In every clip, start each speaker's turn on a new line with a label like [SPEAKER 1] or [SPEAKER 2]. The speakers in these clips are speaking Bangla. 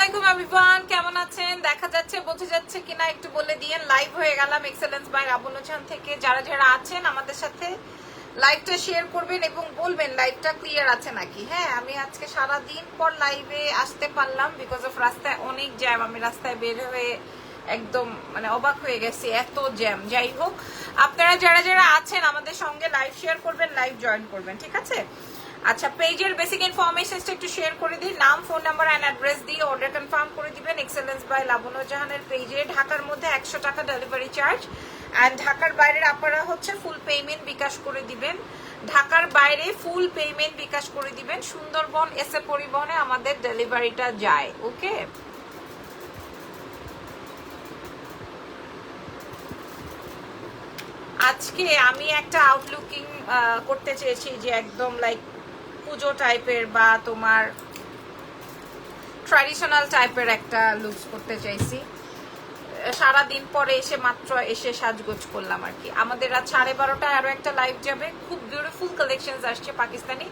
[SPEAKER 1] আলাইকুম এভরিওয়ান, কেমন আছেন? দেখা যাচ্ছে বোঝা যাচ্ছে কিনা একটু বলে দিয়েন। লাইভ হয়ে গেলাম এক্সেলেন্স বাই রাবনু জাহান থেকে। যারা যারা আছেন আমাদের সাথে লাইভটা শেয়ার করবেন এবং বলবেন লাইভটা ক্লিয়ার আছে নাকি। হ্যাঁ, আমি আজকে সারা দিন পর লাইভে আসতে পারলাম বিকজ অফ রাস্তায় অনেক জ্যাম। আমি রাস্তায় বের হয়ে একদম মানে অবাক হয়ে গেছি, এত জ্যাম। যাই হোক, আপনারা যারা যারা আছেন আমাদের সঙ্গে লাইভ শেয়ার করবেন, লাইভ জয়েন করবেন, ঠিক আছে? আচ্ছা, পেজের বেসিক ইনফরমেশনসটা একটু শেয়ার করে দিই। নাম, ফোন নাম্বার এন্ড অ্যাড্রেস দিয়ে অর্ডার কনফার্ম করে দিবেন এক্সেলেন্স বাই লাবণ্য জাহানের পেজে। ঢাকার মধ্যে 100 টাকা ডেলিভারি চার্জ অ্যান্ড ঢাকার বাইরের আপনারা হচ্ছে ফুল পেমেন্ট বিকাশ করে দিবেন। ঢাকার বাইরে ফুল পেমেন্ট বিকাশ করে দিবেন। সুন্দরবন এসে পরিবহনে আমাদের ডেলিভারিটা যায়। ওকে, আজকে আমি একটা আউটলুকিং করতে চেয়েছি যে একদম লাইক পুজো টাইপের বা তোমার ট্র্যাডিশনাল টাইপের একটা লুকস করতে চাইছি। সারাদিন পরে এসে মাত্র এসে সাজগোজ করলাম আর কি। আমাদের রাত 12:30টায় আরো একটা লাইভ যাবে, খুব বিউটিফুল কালেকশন আসছে পাকিস্তানি।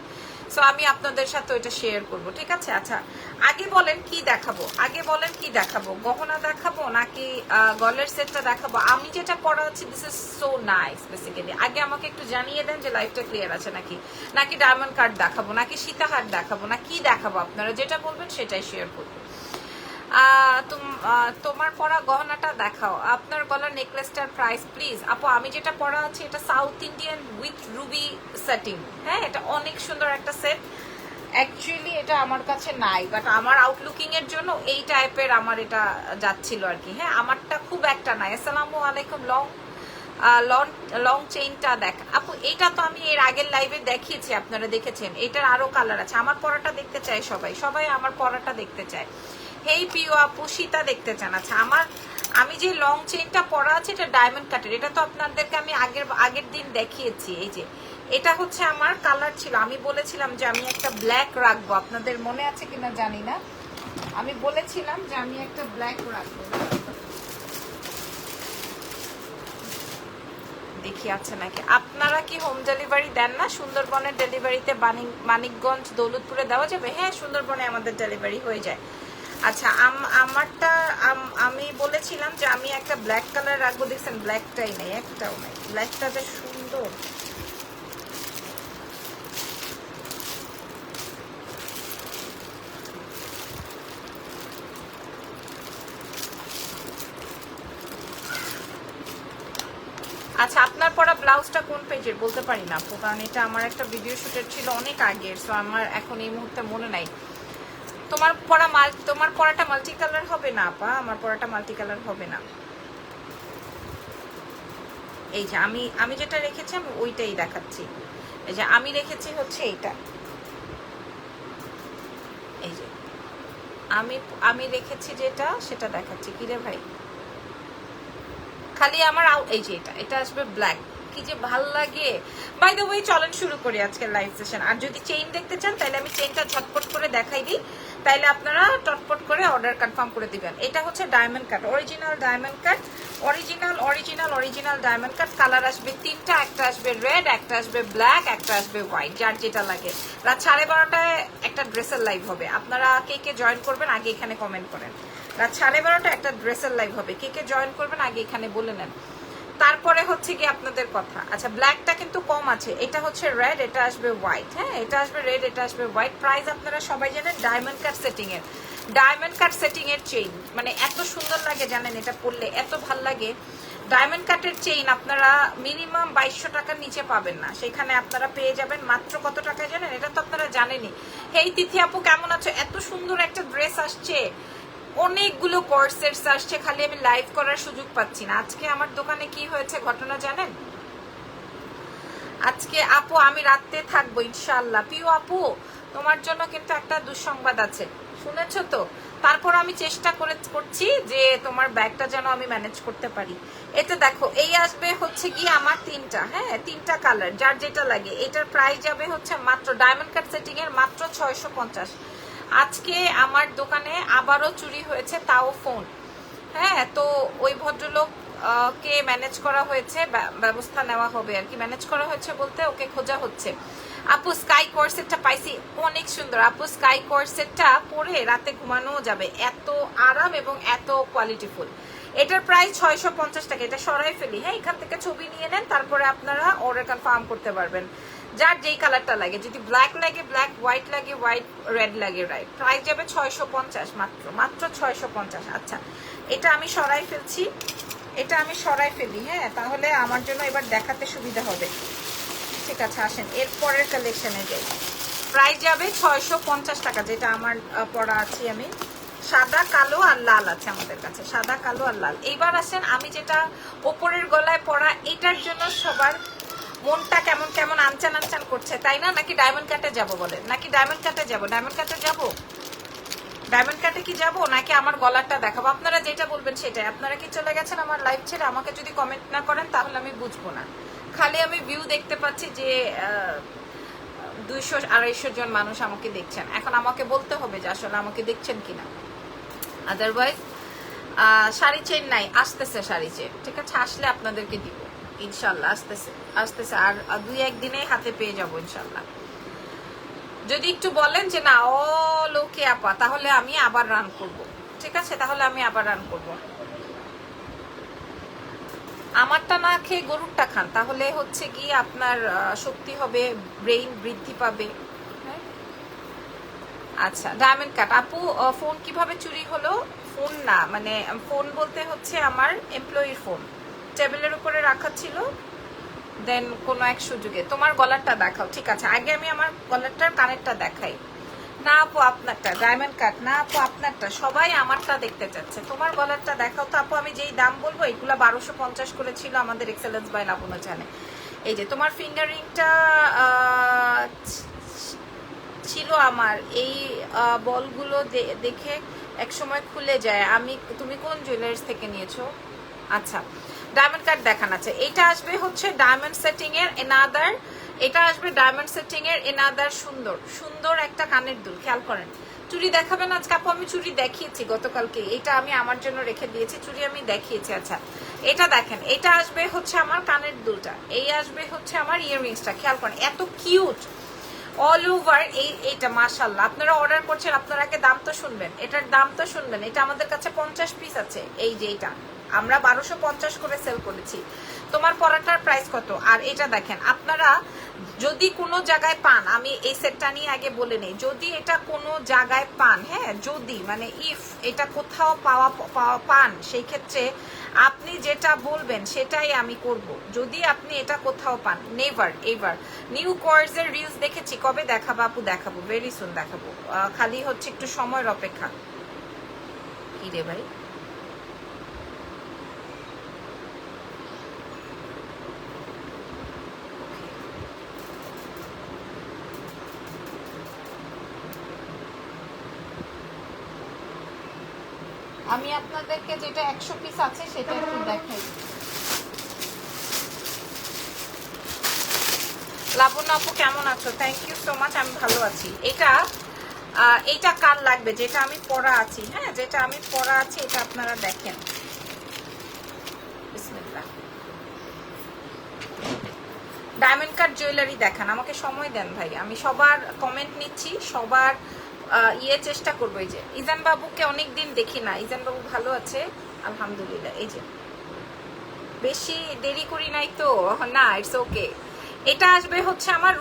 [SPEAKER 1] সো আমি আপনাদের সাথে ওইটা শেয়ার করব, ঠিক আছে? আচ্ছা, আগে বলেন কি দেখাবো, আগে বলেন কি দেখাবো, গহনা দেখাবো নাকি গলের সেটটা দেখাবো? আমি যেটা পরা হচ্ছে this is so nice basically. আগে আমাকে একটু জানিয়ে দেন যে লাইভটা ক্লিয়ার আছে নাকি, নাকি ডায়মন্ড কার্ড দেখাবো, নাকি সীতাহার দেখাবো, না কি দেখাবো? আপনারা যেটা বলবেন সেটাই শেয়ার করবো। তোমার পরা গহনাটা দেখাও, আপনার গলার নেকলেসটার প্রাইস প্লিজ। আপু, আমি যেটা পরা আছে এটা south Indian with Ruby setting. হ্যাঁ, এটা অনেক সুন্দর একটা সেট। অ্যাকচুয়ালি এটা আমার কাছে নাই, বাট আমার আউটলুকিং এর জন্য এই টাইপের আমার এটা যাচ্ছিল আর কি। হ্যাঁ, আমারটা খুব একটা নাই। আসসালামু আলাইকুম। লং চেইনটা দেখ আপু, এটা তো আমি এর আগের লাইভে দেখিয়েছি, আপনারা দেখেছেন। এটার আরো কালার আছে। আমার পরাটা দেখতে চায় সবাই, সবাই আমার পরাটা দেখতে চায়। হেই পিও আপু, সীতা দেখতে চান? আচ্ছা, আমি যে লং চেইনটা পরা আছে এটা ডায়মন্ড কাটের। এটা তো আপনাদেরকে আমি আগের দিন দেখিয়েছি। এই যে এটা হচ্ছে আমার কালার ছিল। আমি বলেছিলাম যে আমি একটা ব্ল্যাক রাখবো, আপনাদের মনে আছে কিনা জানি না। আমি বলেছিলাম যে আমি একটা ব্ল্যাক রাখবো। দেখি আছে নাকি। আপনারা কি হোম ডেলিভারি দেন না? সুন্দরবনের ডেলিভারিতে মানিকগঞ্জ দৌলতপুরে দেওয়া যাবে? হ্যাঁ, সুন্দরবনে আমাদের ডেলিভারি হয়ে যায়। আচ্ছা, আমারটা আমি বলেছিলাম যে আমি একটা ব্ল্যাক কালার রাখবো। দেখছেন ব্ল্যাকটাই নেই, একটাও নেই। ব্ল্যাকটা বেশ সুন্দর। আচ্ছা, আপনার পরা ব্লাউজটা কোন পেজের বলতে পারি না আপু, কারণ এটা আমার একটা ভিডিও শুটের ছিল অনেক আগের। সো আমার এখন এই মুহূর্তে মনে নাই। তোমার পরাটা মাল্টি কালার হবে না আপা, আমার পরাটা মাল্টি কালার হবে না। এই যে আমি যেটা রেখেছি আমি ওইটাই দেখাচ্ছি। এই যে আমি রেখেছি হচ্ছে এইটা। এই যে আমি রেখেছি যেটা সেটা দেখাচ্ছি। কি রে ভাই, খালি আমার এই যে এটা আসবে ব্ল্যাক। কি যে ভাল লাগে। বাই দ্য ওয়ে, চলেন শুরু করি আজকের লাইভ সেশন। আর যদি চেইন দেখতে চান তাহলে আমি চেইনটা ঝটপট করে দেখাই দিই, তাইলে আপনারা টটপট করে অর্ডার কনফার্ম করে দিবেন। এটা হচ্ছে diamond cut, original diamond cut, original diamond cut. Colour আসবে তিনটা, একটা আসবে রেড, একটা আসবে ব্ল্যাক, একটা আসবে হোয়াইট, যার যেটা লাগে। রাত 12:30টায় একটা ড্রেসের লাইভ হবে। আপনারা কে কে জয়েন করবেন আগে এখানে কমেন্ট করেন। রাত 12:30টায় একটা ড্রেসের লাইভ হবে, কে কে জয়েন করবেন আগে এখানে বলে নেন, তারপরে হচ্ছে কি আপনাদের কথা। আচ্ছা, ব্ল্যাকটা কিন্তু কম আছে। এটা হচ্ছে রেড, এটা আসবে হোয়াইট। হ্যাঁ, এটা আসবে রেড, এটা আসবে হোয়াইট। প্রাইস আপনারা সবাই জানেন। ডায়মন্ড কাট সেটিং এর চেইন মানে এত সুন্দর লাগে জানেন, এটা পরলে এত ভাল লাগে। ডায়মন্ড কাটের চেইন আপনারা মিনিমাম 2200 টাকার নিচে পাবেন না, সেখানে আপনারা পেয়ে যাবেন মাত্র কত টাকায় জানেন? এটা তো আপনারা জানেনই। হেই তিথি আপু, কেমন আছো? এত সুন্দর একটা ড্রেস আসছে, অনেকগুলো কোর্সেস আসছে, খালি আমি লাইভ করার সুযোগ পাচ্ছি না। আজকে আমার দোকানে কি হয়েছে ঘটনা জানেন? আজকে আপু আমি রাতে থাকবো ইনশাআল্লাহ। পিও আপু, তোমার জন্য কিন্তু একটা দুঃসংবাদ আছে, শুনেছো তো? তারপর আমি চেষ্টা করছি যে তোমার ব্যাগটা যেন আমি ম্যানেজ করতে পারি। এটা দেখো, এই আসবে হচ্ছে গিয়ে আমার তিনটা। হ্যাঁ, তিনটা কালার, যার যেটা লাগে। এটার প্রাইস যাবে হচ্ছে মাত্র ডায়মন্ড কাট সেটিং এর মাত্র 650। আজকে আমার দোকানে আবারও চুরি হয়েছে, তাও ফোন। হ্যাঁ, তো ওই ভদ্রলোক কে ম্যানেজ করা হয়েছে, ব্যবস্থা নেওয়া হবে আর কি। ম্যানেজ করা হয়েছে বলতে ওকে খোঁজা হচ্ছে। আপু স্কাই কোর্সেটটা পাইছি, অনেক সুন্দর আপু। স্কাই কোর্সেটটা পরে রাতে ঘুমানো যাবে, এত আরাম এবং এত কোয়ালিটিফুল। এটার প্রাইস 650 টাকা। এটা সরাই ফেলি, হ্যাঁ, এখান থেকে ছবি নিয়ে নেন, তারপরে আপনারা অর্ডার কনফার্ম করতে পারবেন। যার যেই কালারটা লাগে, যদি ব্ল্যাক লাগে ব্ল্যাক, হোয়াইট লাগে হোয়াইট, রেড লাগে রেড। প্রাইস যাবে 650 মাত্র, মাত্র 650। আচ্ছা, এটা আমি সরাই ফেলছি, এটা আমি সরাই ফেলি, হ্যাঁ, তাহলে আমার জন্য এবার দেখাতে সুবিধা হবে। ঠিক আছে, আসেন এর পরের কালেকশনে যাই। প্রাইস যাবে 650 টাকা, যেটা আমার পরা আছি আমি। সাদা কালো আর লাল আছে আমাদের কাছে, সাদা কালো আর লাল। এইবার আসেন আমি যেটা ওপরের গলায় পরা, এটার জন্য সবার মনটা কেমন কেমন আনচান আনচান করছে, তাই না? নাকি ডায়মন্ড কাটে যাব বলেন, নাকি ডায়মন্ড কাটে যাব? ডায়মন্ড কাটে যাব, ডায়মন্ড কাটে কি যাব, নাকি আমার গলারটা দেখাবো? আপনারা যেটা বলবেন সেটাই। আপনারা কি চলে গেছেন আমার লাইভ ছেড়ে? আমাকে যদি কমেন্ট না করেন তাহলে আমি বুঝবো না। খালি আমি ভিউ দেখতে পাচ্ছি যে 200-250 জন মানুষ আমাকে দেখছেন। এখন আমাকে বলতে হবে যে আসলে আমাকে দেখছেন কিনা, আদারওয়াইজ শাড়ি চেন নাই, আসতেছে শাড়ি চেন, ঠিক আছে? আসলে আপনাদেরকে দিব ইনশাল্লাহ, আসতেছে আসতেছে, আর 2-1 দিনেই হাতে পেয়ে যাবো ইনশাল্লাহ। যদি একটু বলেন যে না ও লোকে আপা, তাহলে আমি আবার রান করব, ঠিক আছে? তাহলে আমি আবার রান করব। আমারটা না খেয়ে গরুরটা খান, তাহলে হচ্ছে কি আপনার শক্তি হবে, ব্রেইন বৃদ্ধি পাবে। আচ্ছা, ডায়মন্ড কাট আপু, ফোন কিভাবে চুরি হলো? ফোন না, মানে ফোন বলতে হচ্ছে আমার এমপ্লয়ির ফোন, টেবিলের উপরে রাখা ছিল, দেন কোনো এক সুযোগে। তোমার গলারটা দেখাও, ঠিক আছে? আগে আমি আমার গলারটার কানেরটা দেখাই। না আপু আপনারটা ডায়মন্ড কাট, না আপু আপনারটা, সবাই আমারটা দেখতে চাচ্ছে। তোমার গলারটা দেখাও তো আপু। আমি যেই দাম বলবো, এগুলো 1250 করে ছিল আমাদের এক্সেলেন্স বাই লাবণ্য চ্যানেলে। এই যে তোমার ফিঙ্গারিংটা ছিল আমার, এই বলগুলো দেখে এক সময় খুলে যায়। তুমি কোন জুয়েলার্স থেকে নিয়েছো? আচ্ছা, ডায়মন্ড কাট দেখান আছে। এটা আসবে হচ্ছে ডায়মন্ড সেটিং এর এনাদার, এটা আসবে ডায়মন্ড সেটিং এর এনাদার সুন্দর সুন্দর একটা কানের দুল। খেয়াল করেন, চুড়ি দেখাবেন আজকে আপু? আমি চুড়ি দেখিয়েছি গতকালকে, এটা আমি আমার জন্য রেখে দিয়েছি, চুড়ি আমি দেখিয়েছি। আচ্ছা, এটা দেখেন, এটা আসবে হচ্ছে আমার কানের দুলটা, এই আসবে হচ্ছে আমার ইয়াররিংসটা। খেয়াল করেন এত কিউট অল ওভার। এইটা মাশাআল্লাহ, আপনারা অর্ডার করছেন, আপনারা আগে দাম তো শুনবেন, এটার দাম তো শুনবেন। এটা আমাদের কাছে 50 পিস আছে, এই যে এটা আমরা 1250 করে সেল করেছি। তোমার পরাটার প্রাইস কত? আর এটা দেখেন, আপনারা যদি কোনো জায়গায় পান, আমি এই সেটটা নিয়ে আগে বলে নেই, যদি এটা কোনো জায়গায় পান, হ্যাঁ, যদি মানে ইফ এটা কোথাও পান, সেই ক্ষেত্রে আপনি যেটা বলবেন সেটাই আমি করব। যদি আপনি এটা কোথাও পান, নেভার এভার। নিউ কোর্সের রিলস দেখেছি, কবে দেখাবো আপু? দেখাবো, ভেরি সুন দেখাবো, খালি হচ্ছে একটু সময়ের অপেক্ষা। কি রে ভাই, আমি আপনাদেরকে যেটা 100 পিস আছে সেটা একটু দেখাই। লাবণ্য আপু কেমন আছো? থ্যাংক ইউ সো মাচ, আমি ভালো আছি। এইটা কার লাগবে? যেটা আমি পরা আছি, হ্যাঁ, যেটা আমি পরা আছি, এটা আপনারা দেখেন। বিসমিল্লাহ। ডায়মন্ড কাট জুয়েলারি দেখান, আমাকে সময় দেন ভাই, আমি সবার কমেন্ট নিচ্ছি, সবার চেষ্টা করবো। এই যে ইজান বাবুকে অনেকদিন দেখি না, ইজান বাবু ভালো আছে আলহামদুলিল্লাহ। এই যে বেশি দেরি করি নাই তো, না ইটস ওকে। এটা আসবে হচ্ছে আমার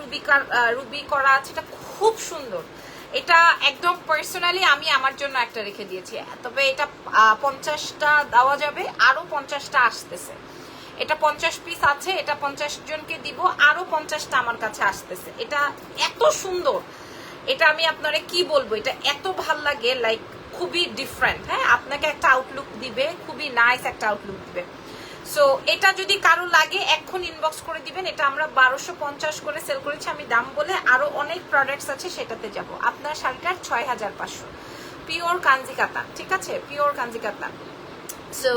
[SPEAKER 1] রুবি করা আছে, এটা খুব সুন্দর। এটা একদম পার্সোনালি আমি আমার জন্য একটা রেখে দিয়েছি, তবে এটা 50টা দেওয়া যাবে, আরো 50টা আসতেছে। এটা 50 পিস আছে, এটা 50 জনকে দিব, আরো 50টা আমার কাছে আসতেছে। এটা এত সুন্দর, এটা আমি আপনারে কি বলবো, এটা এত ভাল লাগে, লাইক খুবই ডিফারেন্ট, হ্যাঁ, আপনাকে একটা আউটলুক দিবে, খুবই নাইস একটা আউটলুক দিবে। সো এটা যদি কারো লাগে এখন ইনবক্স করে দিবেন। এটা আমরা 1250 করে সেল করেছি, আমি দাম বলে আরো অনেক প্রোডাক্টস আছে সেটাতে যাব। আপনার শাড়িটার 6500, পিওর কাঞ্জি কাতান, ঠিক আছে, পিওর কাঞ্জি কাতান। সো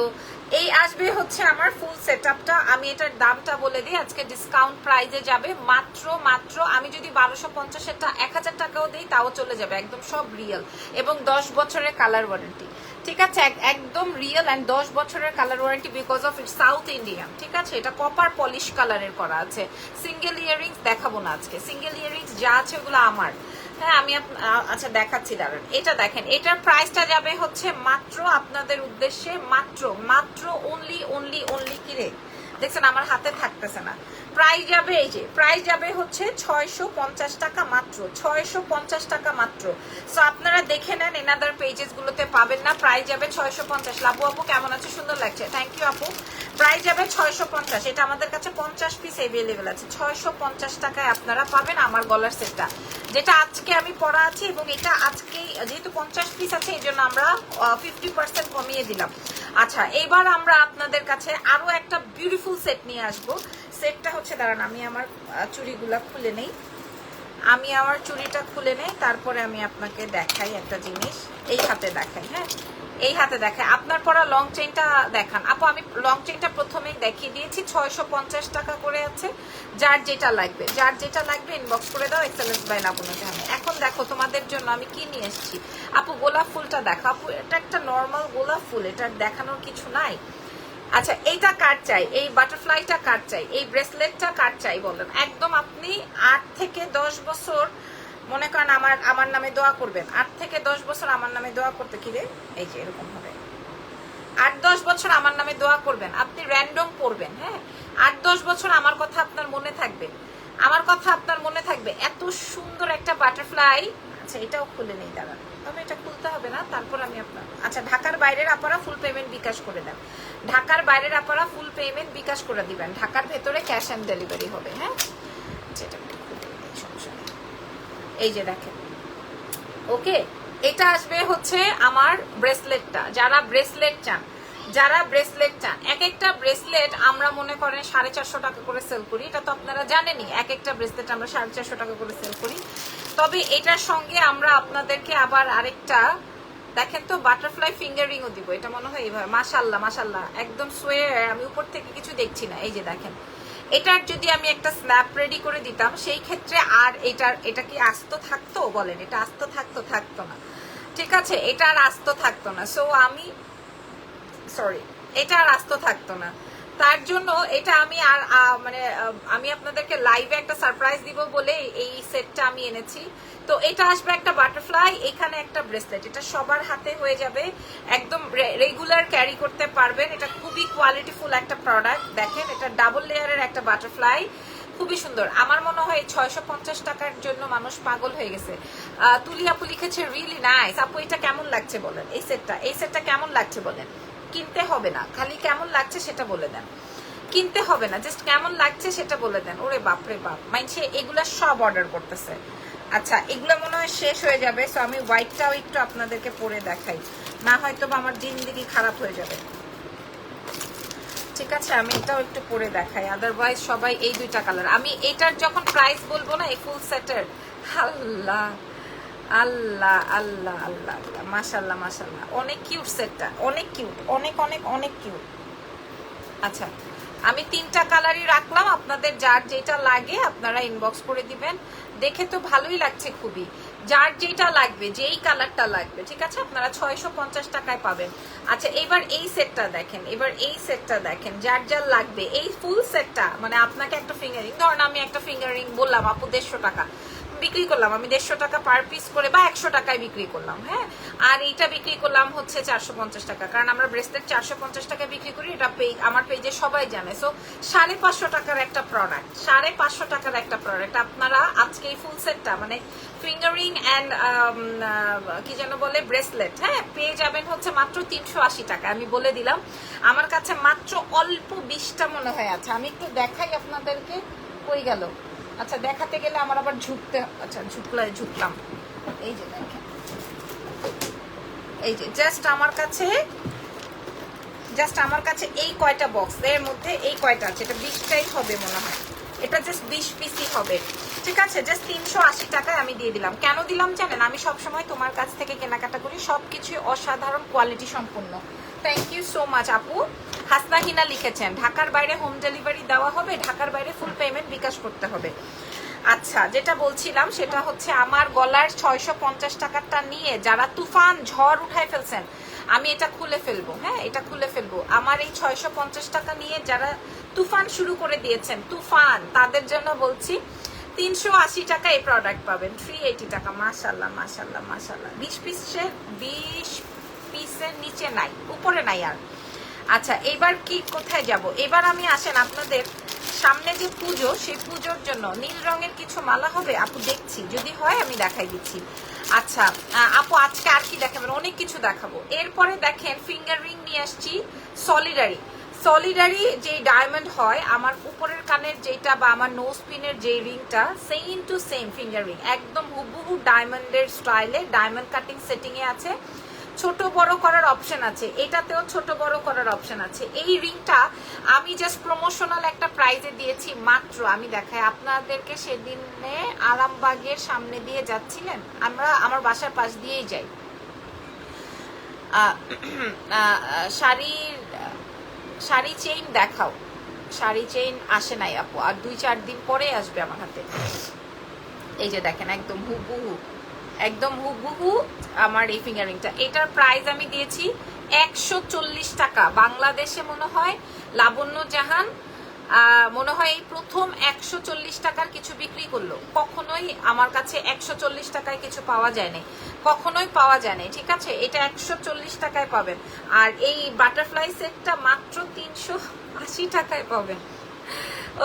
[SPEAKER 1] এই আসবে হচ্ছে আমার ফুল সেটআপটা। আমি এটার দামটা বলে দিই, আজকে ডিসকাউন্ট প্রাইজে যাবে মাত্র আমি যদি 1250 এরটা 1000 টাকাও দিই তাও চলে যাবে, একদম সব রিয়েল, এবং 10 বছরের কালার ওয়ারেন্টি, ঠিক আছে, একদম রিয়েল অ্যান্ড 10 বছরের colour warranty because of it south Indian. ঠিক আছে, এটা কপার পলিশ কালারের করা আছে। সিঙ্গেল ইয়ারিংস দেখাবো না আজকে, সিঙ্গেল ইয়ারিংস যা আছে ওগুলো আমার। হ্যাঁ আমি আচ্ছা দেখাচ্ছি, দাঁড়ান। এটা দেখেন, এটার প্রাইসটা যাবে হচ্ছে মাত্র আপনাদের উদ্দেশ্যে মাত্র মাত্র অনলি অনলি অনলি কি রে দেখছেন আমার হাতে থাকতেছে না, প্রাইস যাবে এই যে প্রাইস যাবে হচ্ছে 650 টাকা মাত্র, 650 টাকা মাত্র। সো আপনারা দেখে নেন, এনাদার পেজেস গুলোতে পাবেন না। প্রাইস যাবে 650। লাবু আপু কেমন আছে? সুন্দর লাগছে, থ্যাংক ইউ আপু। প্রাইস যাবে 650। এটা আমাদের কাছে 50 পিস अवेलेबल আছে। 650 টাকায় আপনারা পাবেন আমার গলার সেটটা, যেটা আজকে আমি পরা আছি। এবং এটা আজকে যেহেতু 50 পিস আছে এই জন্য আমরা 50% কমিয়ে দিলাম। আচ্ছা, এবার আমরা আপনাদের কাছে আরো একটা বিউটিফুল সেট নিয়ে আসবো। সেটটা হচ্ছে, দাঁড়ান আমি আমার চুড়িগুলা খুলে নেই, আমি আমার চুড়িটা খুলে নেই, তারপরে আমি আপনাকে দেখাই একটা জিনিস। এই হাতে দেখাই, হ্যাঁ এই হাতে দেখাই। আপনার পরা লং চেইনটা দেখান আপু। আমি লং চেইনটা প্রথমেই দেখিয়ে দিয়েছি, 650 টাকা করে আছে। যার যেটা লাগবে, যার যেটা লাগবে ইনবক্স করে দাও, এক্সেলেন্স বাই লাবণ্য জাহান। এখন দেখো তোমাদের জন্য আমি কি নিয়ে এসেছি। আপু গোলাপ ফুলটা দেখো আপু, এটা একটা নর্মাল গোলাপ ফুল, এটার দেখানোর কিছু নাই। আচ্ছা, এইটা কার চাই, এই বাটারফ্লাইটা কার চাই, এই ব্রেসলেটটা কার চাই বলেন। একদম আপনি 8 থেকে 10 বছর মনে করেন আমার নামে দোয়া করবেন। 8 থেকে 10 বছর আমার নামে দোয়া করতে, কি রে এই যে এরকম হবে, 8-10 বছর আমার নামে দোয়া করবেন। আপনি র্যান্ডম পড়বেন, হ্যাঁ 8-10 বছর আমার কথা আপনার মনে থাকবে, আমার কথা আপনার মনে থাকবে। এত সুন্দর একটা বাটারফ্লাই। আচ্ছা এটাও খুলে নেই, দাঁড়ান, তবে এটা খুলতে হবে না, তারপর আমি আপনার। আচ্ছা, ঢাকার বাইরের আপনারা ফুল পেমেন্ট বিকাশ করে দেন, ঢাকার বাইরের আপনারা ফুল পেমেন্ট বিকাশ করে দিবেন, ঢাকার ভেতরে ক্যাশ অন ডেলিভারি হবে। হ্যাঁ যেটা এই যে দেখেন, ওকে এটা আসবে হচ্ছে আমার ব্রেসলেটটা। যারা ব্রেসলেট চান, যারা ব্রেসলেট চান, এক একটা ব্রেসলেট আমরা মনে করেন 450 টাকা করে সেল করি, এটা তো আপনারা জানেনই। এক একটা ব্রেসলেট আমরা 450 টাকা করে সেল করি। তবে এটার সঙ্গে আমরা আপনাদেরকে আবার আরেকটা দেখেন তো বাটারফ্লাই ফিঙ্গারিংও দিব। এটা মনে হয় এইভাবে, মাশাল্লাহ মাশাল্লাহ একদম সোয়ার, আমি উপর থেকে কিছু দেখছি না। এই যে দেখেন, এটার যদি আমি একটা স্ন্যাপ রেডি করে দিতাম সেই ক্ষেত্রে আর এটা কি আস্ত থাকতো বলেন, এটা আস্ত থাকতো না। ঠিক আছে, এটা আর আস্ত থাকতো না। সো আমি সরি, এটা আর আস্ত থাকতো না। তার জন্য এটা আমি আর মানে আমি আপনাদেরকে লাইভে একটা সারপ্রাইজ দিব বলে এই সেটটা আমি এনেছি। তো এটা আসবে একটা বাটারফ্লাই, এখানে একটা ব্রেসলেট, এটা সবার হাতে হয়ে যাবে, একদম রেগুলার ক্যারি করতে পারবেন। এটা খুবই কোয়ালিটিফুল একটা প্রোডাক্ট। দেখেন এটা ডাবল লেয়ারের একটা বাটারফ্লাই, খুবই সুন্দর। আমার মনে হয় 650 টাকার জন্য মানুষ পাগল হয়ে গেছে। তুলি আপু লিখেছে রিয়েলি নাইস। আপু এটা কেমন লাগছে বলেন, এই সেটটা কেমন লাগছে বলেন। কিনতে হবে না, খালি কেমন লাগছে সেটা বলে দেন, কিনতে হবে না, জাস্ট কেমন লাগছে সেটা বলে দেন। ওরে বাপরে বাপ, মাইনছে এগুলা সব অর্ডার করতেছে। আচ্ছা এগুলো মনে হয় শেষ হয়ে যাবে, সো আমি হোয়াইটটাও একটু আপনাদেরকে পরে দেখাই, না হয়তো আমার জিন্দেগি খারাপ হয়ে যাবে। ঠিক আছে, আমি এটাও একটু পরে দেখাই, আদারওয়াইজ সবাই এই দুইটা কালার। আমি এটার যখন প্রাইস বলবো না এই ফুল সেটের, আল্লাহ আল্লাহ আল্লাহ আল্লাহ আল্লাহ, মাশাল্লাহ মাশাল্লাহ, অনেক কিউট সেটটা, অনেক কিউট, অনেক অনেক অনেক কিউট। আচ্ছা আমি 3টা কালারই রাখলাম, আপনাদের যার যেটা লাগে আপনারা ইনবক্স করে দিবেন। দেখে তো ভালোই লাগছে খুবই, যার যেটা লাগবে, যেই কালারটা লাগবে, ঠিক আছে আপনারা 650 টাকায় পাবেন। আচ্ছা এবার এই সেটটা দেখেন, এবার এই সেটটা দেখেন, যার যার লাগবে এই ফুল সেটটা, মানে আপনাকে একটা ফিঙ্গারিং, ধরেন আমি একটা ফিঙ্গারিং বললাম আপু 150 টাকা বিক্রি করলাম, আমি 150 টাকা পার পিস করে বা 100 টাকায় বিক্রি করলাম, হ্যাঁ আর এইটা বিক্রি করলাম হচ্ছে 450 টাকা, কারণ আমরা ব্রেসলেট 450 টাকায় বিক্রি করি, এটা আমার পেজে সবাই জানে। সো 550 টাকার একটা প্রোডাক্ট, 550 টাকার একটা প্রোডাক্ট আপনারা আজকে এই ফুল সেটটা মানে ফিঙ্গারিং অ্যান্ড কি যেন বলে ব্রেসলেট, হ্যাঁ পেয়ে যাবেন হচ্ছে মাত্র 380 টাকা। আমি বলে দিলাম আমার কাছে মাত্র অল্প 20টা মনে হয় আছে, আমি একটু দেখাই আপনাদেরকে। কই গেল? আচ্ছা দেখাতে গেলে আমার আবার ঝুঁকতে, আচ্ছা ঝুঁকলাম। এই যে দেখেন, এই যে জাস্ট আমার কাছে এই কয়টা বক্স, এর মধ্যে এই কয়টা আছে, এটা 20টাই হবে মনে হয়, এটা জাস্ট 20 পিসই হবে। ঠিক আছে, জাস্ট 380 টাকায় আমি দিয়ে দিলাম। কেন দিলাম জানেন, আমি সবসময় তোমার কাছ থেকে কেনাকাটা করি, সবকিছু অসাধারণ কোয়ালিটি সম্পূর্ণ। থ্যাংক ইউ সো মাচ আপু। হাসনা হিনা লিখেছেন ঢাকার বাইরে হোম ডেলিভারি দেওয়া হবে, ঢাকার বাইরে ফুল পেমেন্ট বিকাশ করতে হবে। আচ্ছা যেটা বলছিলাম সেটা হচ্ছে আমার গলার 650 টাকারটা নিয়ে যারা তুফান ঝড় উঠায় ফেলছেন, আমি এটা খুলে ফেলবো, হ্যাঁ এটা খুলে ফেলবো। আমার এই 650 টাকা নিয়ে যারা তুফান শুরু করে দিয়েছেন, তুফান, তাদের জন্য বলছি 380 টাকা এই প্রোডাক্ট পাবেন, 380 টাকা। মাশাল্লাহ মাশাল্লাহ মাশাল্লাহ। 20 পিসের নিচে নাই, উপরে নাই আর। আচ্ছা এবার কি কোথায় যাব? এবার আমি আসেন আপনাদের সামনে যে পুজো, সেই পুজোর জন্য নীল রঙের কিছু মালা হবে আপু, দেখছি যদি হয় আমি দেখাই দিচ্ছি। আচ্ছা আপু আজকে আর কি দেখাবেন? অনেক কিছু দেখাবো। এরপরে দেখেন ফিঙ্গার রিং নিয়ে আসছি সলিডারি। সলিডারি যে ডায়মন্ড হয়, আমার উপরের কানের যেটা বা আমার নোজ পিনের যে রিংটা, same to same finger ring, একদম হুবহু ডায়মন্ডের স্টাইলে, ডায়মন্ড কাটিং সেটিং এ আছে। ছোট বড় করার অপশন আছে, এটাতেও ছোট বড় করার অপশন আছে। এই রিংটা আমি জাস্ট প্রমোশনাল একটা প্রাইজে দিয়েছি মাত্র, আমি দেখাই আপনাদেরকে। সেদিনে আরামবাগের সামনে দিয়ে যাচ্ছিলেন, আমরা আমার বাসার পাশ দিয়েই যাই, শাড়ি চেইন দেখাও। শাড়ি চেইন আসে নাই আপু, আর 2-4 দিন পরে আসবে আমার হাতে। এই যে দেখেন একদম হুবহু, একদম হুবহু আমার এই ফিঙ্গারিংটা। এটার প্রাইস আমি দিয়েছি 140 টাকা। বাংলাদেশে মনে হয় লাবণ্য জাহান মনে হয় এই প্রথম 140 টাকার কিছু বিক্রি করলো। কখনোই আমার কাছে 140 টাকায় কিছু পাওয়া যায় না, কখনোই পাওয়া যায় না, ঠিক আছে? এটা 140 টাকায় পাবেন। আর এই বাটারফ্লাই সেটটা মাত্র 380 টাকায় পাবেন।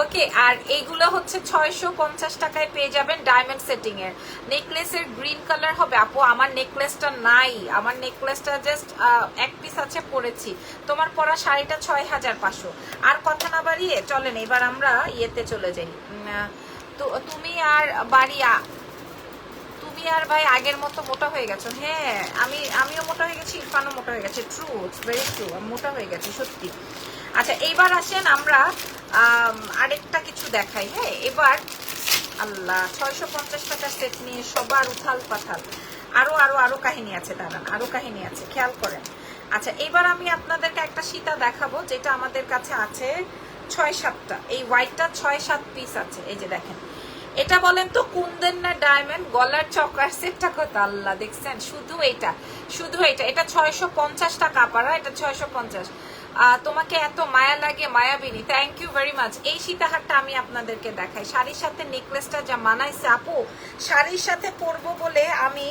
[SPEAKER 1] ওকে, আর এইগুলো হচ্ছে 650 টাকায় পেয়ে যাবেন ডায়মন্ড সেটিং এর। নেকলেসের গ্রিন কালার হবে আপু, আমার নেকলেসটা নাই, আমার নেকলেসটা জাস্ট এক পিস আছে, পরেছি। তোমার পরা শাড়িটা 6500। আর কথা না বাড়িয়ে চলেন এবার আমরা ইয়েতে চলে যাই। তো তুমি আর ভাই আগের মতো মোটা হয়ে গেছো। হ্যাঁ আমিও মোটা হয়ে গেছি, ইরফানও মোটা হয়ে গেছে। ট্রু, ইটস ভেরি ট্রু, আমি মোটা হয়ে গেছি সত্যি। আচ্ছা এইবার আসেন আমরা আরেকটা কিছু দেখাই। হ্যাঁ এবার আল্লাহ 650 টাকার সেট নিয়ে সবার উথাল পাথাল। আরো আরো আরো কাহিনী আছে, দাঁড়ান, আরো কাহিনী আছে, খেয়াল করেন। আচ্ছা এবার আমি আপনাদেরকে একটা সীতা দেখাবো, যেটা আমাদের কাছে আছে 6-7টা। এই হোয়াইটটা 6-7 পিস আছে। এই যে দেখেন, এটা বলেন তো কুন্দন না ডায়মন্ড? গলার চক্রার সেটটা কত? আল্লাহ, দেখছেন? শুধু এটা এটা 650 টাকা পারা, এটা 650। তোমাকে এত মায়া লাগে মায়াবিনী, থ্যাংক ইউ ভেরি মাচ। এই সীতাহারটা আমি আপনাদেরকে দেখাই, শাড়ির সাথে নেকলেসটা যা মানাইছে আপু, শাড়ির সাথে পরবো বলে আমি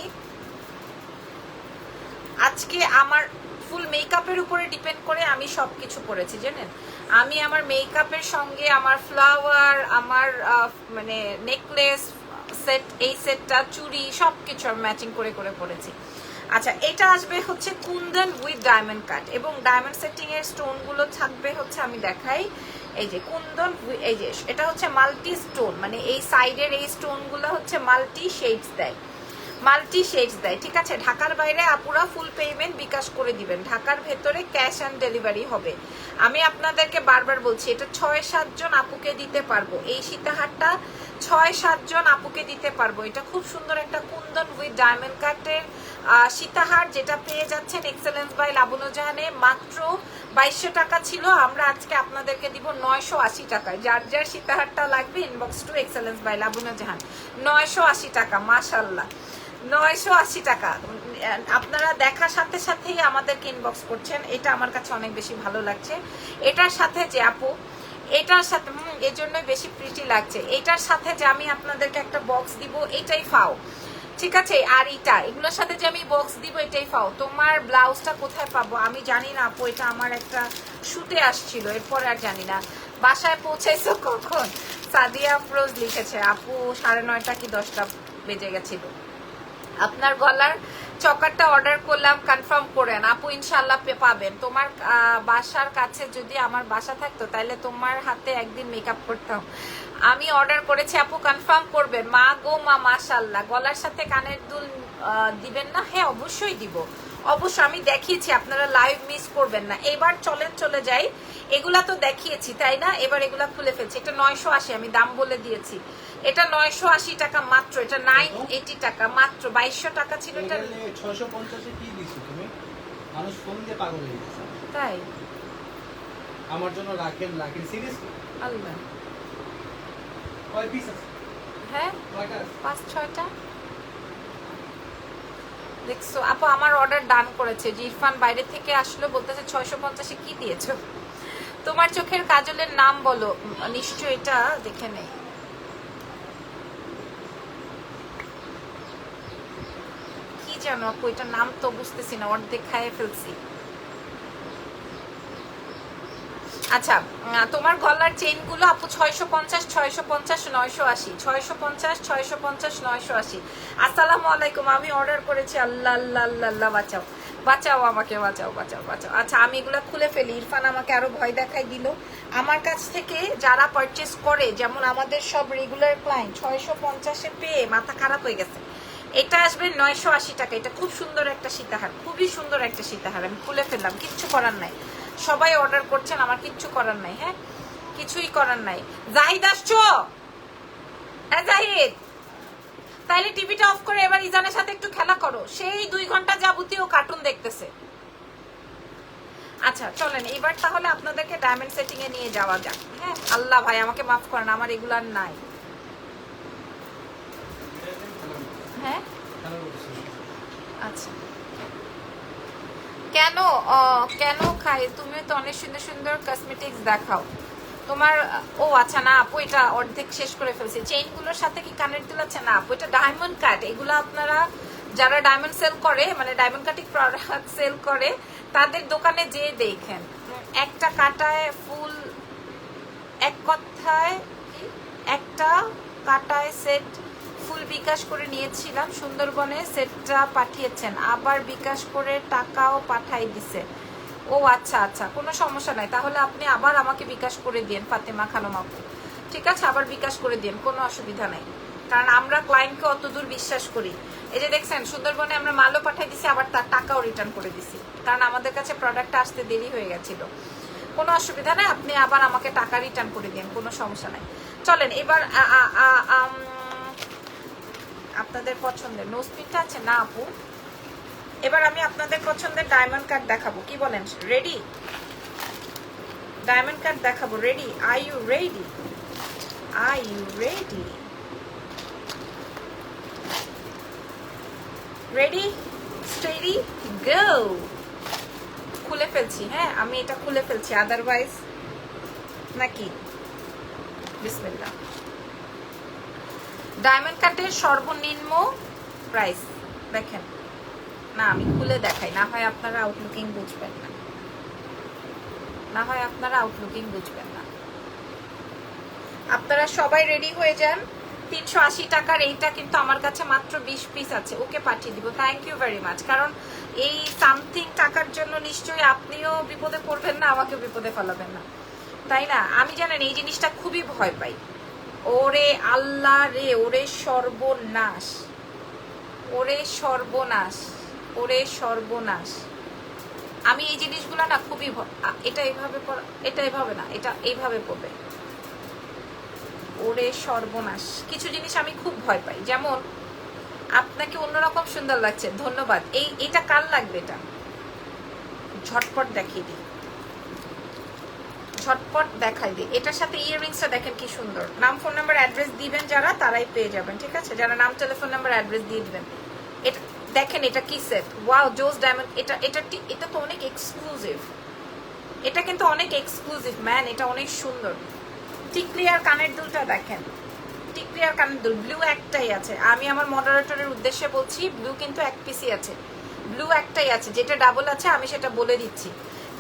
[SPEAKER 1] আজকে আমার ফুল মেকআপের উপরে ডিপেন্ড করে আমি সবকিছু পরেছি, জানেন? আমি আমার মেকআপের সঙ্গে আমার ফ্লাওয়ার, আমার মানে নেকলেস সেট, এই সেটটা, চুড়ি, সবকিছু আমি ম্যাচিং করে করে পরেছি। আচ্ছা এটা আসবে হচ্ছে কুন্দন উইথ ডায়মন্ড কাট, এবং ডায়মন্ড সেটিং এর স্টোন গুলো থাকবে হচ্ছে, আমি দেখাই, এই যে কুন্দন, এই যে এটা হচ্ছে মাল্টি স্টোন, মানে এই সাইডের এই স্টোন গুলো হচ্ছে মাল্টি শেডস দেয়, ঠিক আছে? ঢাকার বাইরে আপুরা ফুল পেমেন্ট বিকাশ করে দিবেন, ঢাকার ভেতরে ক্যাশ অন ডেলিভারি হবে। আমি আপনাদেরকে বারবার বলছি, এটা 6-7 জন আপুকে দিতে পারবো, এই সীতাহারটা 6-7 জন আপুকে দিতে পারবো। এটা খুব সুন্দর একটা কুন্দন উইথ ডায়মন্ড কাটের সীতাহার, যেটা পেয়ে যাচ্ছেন এক্সেলেন্স বাই লাবণ্য জাহানে। মাত্র 2200 টাকা ছিল, আমরা আজকে আপনাদেরকে দিব 980 টাকায়। যার যার সীতাহারটা লাগবে ইনবক্স টু এক্সেলেন্স বাই লাবণ্য জাহান, 980 টাকা। মাশাল্লাহ, 980 টাকা। আপনারা দেখার সাথে সাথেই আমাদেরকে ইনবক্স করছেন, এটা আমার কাছে অনেক বেশি ভালো লাগছে। এটার সাথে যে আপু, এটার সাথে এই জন্যই বেশি প্রিটি লাগছে, এটার সাথে যে আমি আপনাদেরকে একটা বক্স দিব, এটাই ফাও, ঠিক আছে? আর এগুলোর সাথে যে আমি বক্স দিব, এটাই ফাও। তোমার ব্লাউজটা কোথায় পাবো আমি জানি না আপু, এটা আমার একটা শুটে আসছিল, এরপর আর জানি না। বাসায় পৌঁছাইছো কখন? সাদিয়া আফরোজ লিখেছে আপু 9:30 কি 10টা বেজে গেছিল। আপনার গলার চকারটা অর্ডার করলাম, কনফার্ম করেন আপু, ইনশাল্লাহ পাবেন। তোমার বাসার কাছে যদি আমার বাসা থাকতো তাহলে তোমার হাতে একদিন মেকআপ করতাম। আমি অর্ডার করেছি আপু, কনফার্ম করবেন। মা গো মা, মাশাল্লাহ। গলার সাথে কানের দুল দিবেন না? হ্যাঁ অবশ্যই দিব, অবশ্যই। আমি দেখিয়েছি, আপনারা লাইভ মিস করবেন না। এবার চলে যাই, এগুলা তো দেখিয়েছি তাই না? এবার এগুলা খুলে ফেলছি। এটা 980, আমি দাম বলে দিয়েছি, এটা 980 টাকা মাত্র, এটা 980 টাকা মাত্র। 2200 টাকা ছিল এটা।
[SPEAKER 2] 650 এ কি দিছো তুমি? মানুষ ফোন দিয়ে পাগল হয়ে গেছে।
[SPEAKER 1] তাই
[SPEAKER 2] আমার জন্য রাখেন সিরিয়াসলি?
[SPEAKER 1] আল্লাহ,
[SPEAKER 2] কয় পিস আছে?
[SPEAKER 1] হ্যাঁ
[SPEAKER 2] কয়টা?
[SPEAKER 1] 5-6টা। দেখছো আপু আমার অর্ডার ডান করেছে, যে ইরফান বাইরে থেকে আসলো, বলতেছে 650-এ কি দিয়েছো? তোমার চোখের কাজলের নাম বলো। নিশ্চয় এটা দেখে নেই। কি জানো আপু, এটা নাম তো বুঝতেছি না, অর্ধেক খাইয়ে ফেলছি। আচ্ছা, তোমার গলার চেইন গুলো আপু 650, 650, 980, 650, 650, 980। আসসালামু আলাইকুম, আমি অর্ডার করেছি। আল্লাহ আল্লাহ আল্লাহ আল্লাহ, বাঁচাও বাঁচাও আমাকে, বাঁচাও বাঁচাও বাঁচাও। আচ্ছা আমি এগুলা খুলে ফেলি। ইরফান আমাকে আরো ভয় দেখাই দিল। আমার কাছ থেকে যারা পারচেস করে, যেমন আমাদের সব রেগুলার ক্লায়েন্ট, 650-এ পেয়ে মাথা খারাপ হয়ে গেছে। এটা আসবে 980 টাকা। এটা খুব সুন্দর একটা সীতাহার, খুবই সুন্দর একটা সীতাহার। আমি খুলে ফেললাম, কিচ্ছু করার নাই। সবাই অর্ডার করছেন, আমার কিচ্ছু করার নাই। হ্যাঁ, কিছুই করার নাই। জাহিদ আসছো? হ্যাঁ জাহিদ, তাইলে টিভিটা অফ করে এবার ইজানের সাথে একটু খেলা করো। সেই 2 ঘন্টা যাবতীয় কার্টুন দেখতেছে। আচ্ছা চলেন এবার তাহলে আপনাদেরকে ডায়মন্ড সেটিং এ নিয়ে যাওয়া যাক। হ্যাঁ, আল্লাহ ভাই আমাকে মাফ করেন, আমার এগুলার নাই। হ্যাঁ আচ্ছা, কেন কেন খাই? তুমি তো অনেক সুন্দর সুন্দর কসমেটিক্স দেখাও তোমার। ও আচ্ছা, না আপু এটা অর্ধেক শেষ করে ফেলছি। চেইনগুলোর সাথে কি কানের দুল আছে? না আপু, এটা ডায়মন্ড কাট। এগুলো আপনারা যারা ডায়মন্ড সেল করে, মানে ডায়মন্ড কাটিং প্রোডাক্ট সেল করে, তাদের দোকানে যেয়ে দেখেন। একটা কাটায় ফুল, এক কথায় কি, একটা কাটায় সেট ফুল বিকাশ করে নিয়েছিলাম, সুন্দরবনে সেটটা পাঠিয়েছেন, আবার বিকাশ করে টাকাও পাঠাই দিছে। ও আচ্ছা আচ্ছা, কোনো সমস্যা নাই, তাহলে আপনি আবার আমাকে বিকাশ করে দিন ফাতেমা খানম আপু। ঠিক আছে, আবার বিকাশ করে দিন, কোনো অসুবিধা নাই। কারণ আমরা ক্লায়েন্টকে অত দূর বিশ্বাস করি। এই যে দেখছেন সুন্দরবনে আমরা মালও পাঠাই দিছি, আবার তার টাকাও রিটার্ন করে দিছি, কারণ আমাদের কাছে প্রোডাক্টটা আসতে দেরি হয়ে গেছিল। কোনো অসুবিধা নাই, আপনি আবার আমাকে টাকা রিটার্ন করে দিন, কোনো সমস্যা নাই। চলেন এবার আপনাদের পছন্দের নোজপিনটা আছে না আপু? এবার আমি আপনাদের পছন্দের ডায়মন্ড কাট দেখাবো, কি বলেন? রেডি? ডায়মন্ড কাট দেখাবো, ready? Are you ready? Are you ready? Ready steady go. খুলে ফেলছি। হ্যাঁ আমি এটা খুলে ফেলছি, আদারওয়াইজ নাকি। বিসমিল্লাহ। ডায়মন্ড কাটের সর্বনিম্ন প্রাইস দেখেন না, আমি খুলে দেখাই, না হয় আপনারা আউটলুকিং বুঝবেন না, না হয় আপনারা আউটলুকিং বুঝবেন না। আপনারা সবাই রেডি হয়ে যান। 380 টাকার এইটা কিন্তু আমার কাছে মাত্র 20 পিস আছে, ওকে পাঠিয়ে দিব। Thank you very much. কারণ এই সামথিং টাকার জন্য নিশ্চয়ই আপনিও বিপদে পড়বেন না, আমাকেও বিপদে ফেলাবেন না, তাই না? আমি জানেন এই জিনিসটা খুবই ভয় পাই। ওরে আল্লাহ রে, ওরে সর্বনাশ, ওরে সর্বনাশ, ওরে সর্বনাশ। আমি এই জিনিসগুলো না খুবই, এটা এইভাবে, এটা এভাবে না, এটা এইভাবে পড়বে। ওরে সর্বনাশ, কিছু জিনিস আমি খুব ভয় পাই। যেমন আপনাকে অন্যরকম সুন্দর লাগছে, ধন্যবাদ। এটা কার লাগবে? এটা ঝটপট দেখিয়ে দিই, ঝটপট দেখাই দিই। এটার সাথে ইয়াররিংসটা দেখেন কি সুন্দর। নাম, ফোন নাম্বার, অ্যাড্রেস দিবেন যারা, তারাই পেয়ে যাবেন। ঠিক আছে, যারা নাম, টেলিফোন নাম্বার, অ্যাড্রেস দিয়ে দিবেন। এটা দেখেন, এটা কি সেট, ওয়াও জোস ডায়মন্ড। এটা তো অনেক এক্সক্লুসিভ, এটা কিন্তু অনেক এক্সক্লুসিভ ম্যান, এটা অনেক সুন্দর। টিকলি আর কানের দুলটা দেখেন, টিকলি আর কানের দুল ব্লু একটাই আছে। আমি আমার মডারেটরের উদ্দেশ্যে বলছি, ব্লু কিন্তু এক পিসই আছে, ব্লু একটাই আছে। যেটা ডাবল আছে আমি সেটা বলে দিচ্ছি।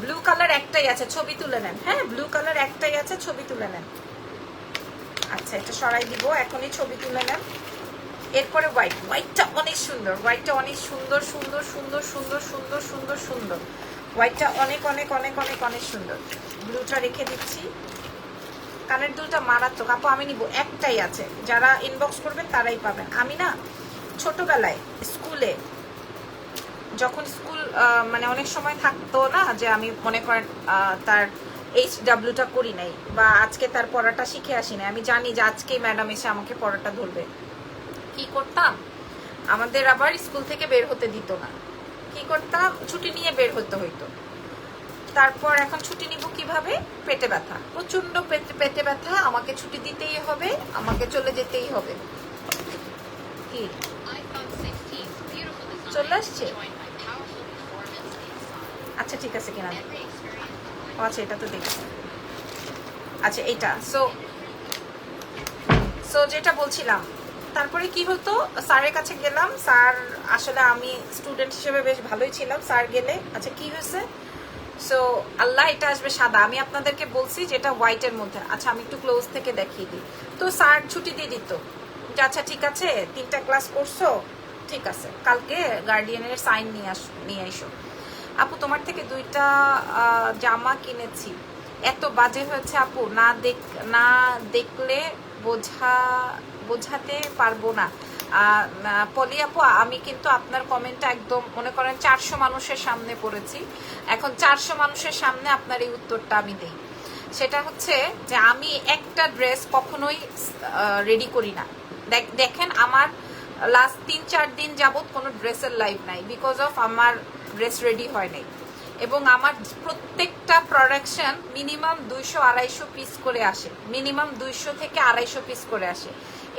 [SPEAKER 1] ব্লু কালার একটাই আছে, ছবি তুলে নেন। হ্যাঁ, ব্লু কালার একটাই আছে, ছবি তুলে নেন। আচ্ছা এটা সরাই দিব, এখনই ছবি তুলে নেন। এরপরে হোয়াইট, হোয়াইটটা অনেক সুন্দর, হোয়াইটটা অনেক সুন্দর সুন্দর সুন্দর সুন্দর সুন্দর সুন্দর সুন্দর। হোয়াইটটা অনেক অনেক অনেক অনেক অনেক সুন্দর। ব্লুটা রেখে দিচ্ছি। কানের দুলটা মারাত্মক আপু, আমি নিব, একটাই আছে। যারা ইনবক্স করবেন তারাই পাবেন। আমি না ছোটবেলায় স্কুলে যখন স্কুল মানে অনেক সময় থাকতো না, যে আমি মনে করেন তার HWটা করি নাই, বা আজকে তার পড়াটা শিখে আসি নাই, আমি জানি যে আজকেই ম্যাডাম এসে আমাকে পড়াটা ধরবে, কি করতাম? আমাদের আবার স্কুল থেকে বের হতে দিত না। কি করতাম? ছুটি নিয়ে বের হতে হইতো। তারপর এখন ছুটি নিব কিভাবে? পেটে ব্যথা, প্রচন্ড পেটে ব্যথা, আমাকে ছুটি দিতেই হবে, আমাকে চলে যেতেই হবে। কি চলে আসছে? আচ্ছা ঠিক আছে কিনা, ও আচ্ছা এটা তো দেখছি। আচ্ছা এইটা সো সো যেটা বলছিলাম, তারপরে কি হতো, স্যারের কাছে গেলাম। স্যার আসলে আমি স্টুডেন্ট হিসেবে বেশ ভালোই ছিলাম। স্যার গেলে আচ্ছা কি হয়েছে, সো আল্লাহ এটা আসবে সাদা, আমি আপনাদেরকে বলছি যে এটা হোয়াইটের মধ্যে। আচ্ছা আমি একটু ক্লোজ থেকে দেখিয়ে দিই। তো স্যার ছুটি দিয়ে দিত যে আচ্ছা ঠিক আছে 3টা ক্লাস করছো, ঠিক আছে কালকে গার্ডিয়ানের সাইন নিয়ে এসো। আপু তোমার থেকে 2টা জামা কিনেছি, এত বাজে হয়েছে আপু, না দেখলে বোঝাতে পারবো না। পলি আপু আমি কিন্তু আপনার কমেন্টটা একদম মনে করেন 400 মানুষের সামনে পড়েছি। এখন 400 মানুষের সামনে আপনার এই উত্তরটা আমি দেই। সেটা হচ্ছে যে আমি একটা ড্রেস কখনোই রেডি করি না। দেখেন আমার লাস্ট 3-4 দিন যাবত কোনো ড্রেসের লাইভ নাই, বিকজ অফ আমার ড্রেস রেডি হয় নাই। এবং আমার প্রত্যেকটা প্রোডাকশন মিনিমাম 200-250 পিস করে আসে, মিনিমাম 200 থেকে 250 পিস করে আসে।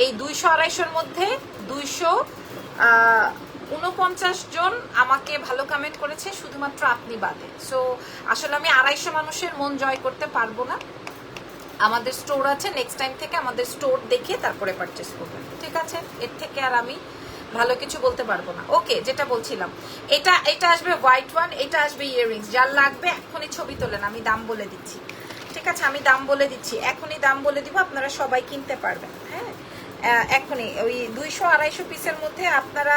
[SPEAKER 1] এই 200-250-র মধ্যে 249 জন আমাকে ভালো কমেন্ট করেছে, শুধুমাত্র আপনি বাদে। সো আসলে আমি 250 মানুষের মন জয় করতে পারবো না। আমাদের স্টোর আছে, নেক্সট টাইম থেকে আমাদের স্টোর দেখে তারপরে পারচেস করবেন, ঠিক আছে? এর থেকে আর আমি ভালো কিছু বলতে পারবো না। ওকে, যেটা বলছিলাম, এটা আসবে হোয়াইট ওয়ান, এটা আসবে ইয়াররিংস। যার লাগবে এখনই ছবি তোলেন, আমি দাম বলে দিচ্ছি, ঠিক আছে? আমি দাম বলে দিচ্ছি, এখনই দাম বলে দিব, আপনারা সবাই কিনতে পারবেন। হ্যাঁ এখনই ওই 200-250 পিসের মধ্যে আপনারা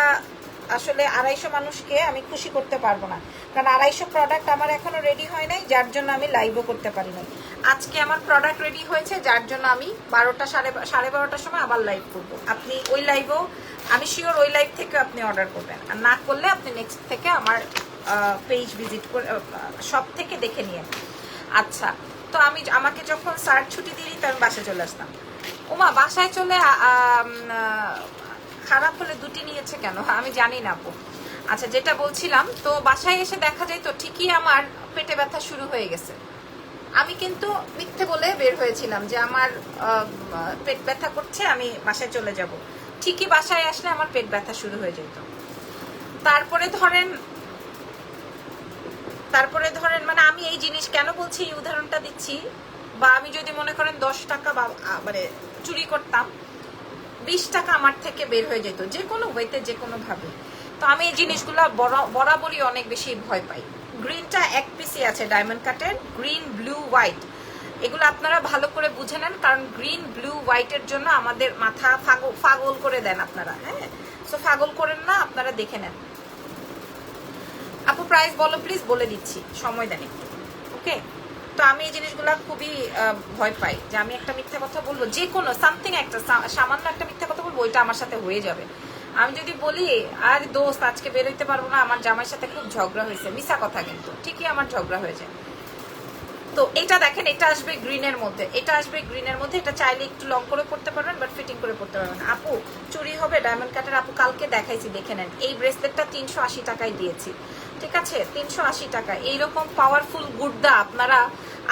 [SPEAKER 1] আসলে 250 মানুষকে আমি খুশি করতে পারবো না, কারণ 250 প্রোডাক্ট আমার এখনো রেডি হয় নাই, যার জন্য আমি লাইভও করতে পারি নাই। আজকে আমার প্রোডাক্ট রেডি হয়েছে, যার জন্য আমি 12টার সময় আবার লাইভ করবো। আপনি ওই লাইভও আমি শিওর ওই লাইভ থেকে আপনি অর্ডার করবেন, আর না করলে আপনি নেক্সট থেকে আমার পেজ ভিজিট করে সব থেকে দেখে নিয়ে। আচ্ছা তো আমাকে যখন স্যার ছুটি দিয়ে দিত আমি বাসায় চলে আসতাম। ওমা বাসায় চলে খারাপ হলে 2টি নিয়েছে কেন আমি জানি না আপু। আচ্ছা যেটা বলছিলাম, তো বাসায় এসে দেখা যায় তো ঠিকই আমার পেটে ব্যথা শুরু হয়ে গেছে। আমি কিন্তু মিথ্যে বলে বের হয়েছিলাম যে আমার পেট ব্যথা করছে, আমি বাসায় চলে যাব। ঠিকই বাসায় আসলে আমার পেট ব্যথা শুরু হয়ে যেত। তারপরে ধরেন মানে আমি এই জিনিস কেন বলছি, এই উদাহরণটা দিচ্ছি, বা আমি যদি মনে করেন 10 টাকা বা মানে চুরি করতাম, 20 টাকা আমার থেকে বের হয়ে যেত যে কোনো ওয়েতে, যে কোনো ভাবে। তো আমি এই জিনিসগুলো বরাবরই অনেক বেশি ভয় পাই। গ্রিনটা 1 পিসই আছে ডায়মন্ড কাটের, গ্রিন ব্লু হোয়াইট, এগুলো আপনারা ভালো করে বুঝে নেন, কারণ গ্রিন ব্লু হোয়াইটের জন্য আমাদের মাথা পাগল করে দেন আপনারা। হ্যাঁ সো পাগল করেন না, আপনারা দেখে নেন। আপু প্রাইস বলো প্লিজ, বলে দিচ্ছি, সময় দেন একটু। ওকে, তো আমি এই জিনিসগুলো খুবই ভয় পাই যে আমি একটা মিথ্যা কথা বলবো, যে কোনো সামথিং একটা সামান্য একটা মিথ্যা কথা বলবো, ওইটা আমার সাথে হয়ে যাবে। আমি যদি বলি আর দোস্ত আজকে বেরোইতে পারবো না, আমার জামাইয়ের সাথে খুব ঝগড়া হয়েছে, মিথ্যা কথা কিন্তু ঠিকই আমার ঝগড়া হয়ে যায়। তো এটা দেখেন, এটা আসবে গ্রিনের মধ্যে, এটা আসবে গ্রিনের মধ্যে, এটা চাইলে একটু লং করে পড়তে পারবেন, বাট ফিটিং করে পড়তে পারবেন। আপু চুরি হবে ডায়মন্ড কাটের, আপু কালকে দেখাইছি, দেখে নেন। এই ব্রেসলেটটা 380 টাকায় দিয়েছি, ঠিক আছে? 380 টাকা। এইরকম পাওয়ারফুল গুড্ডা আপনারা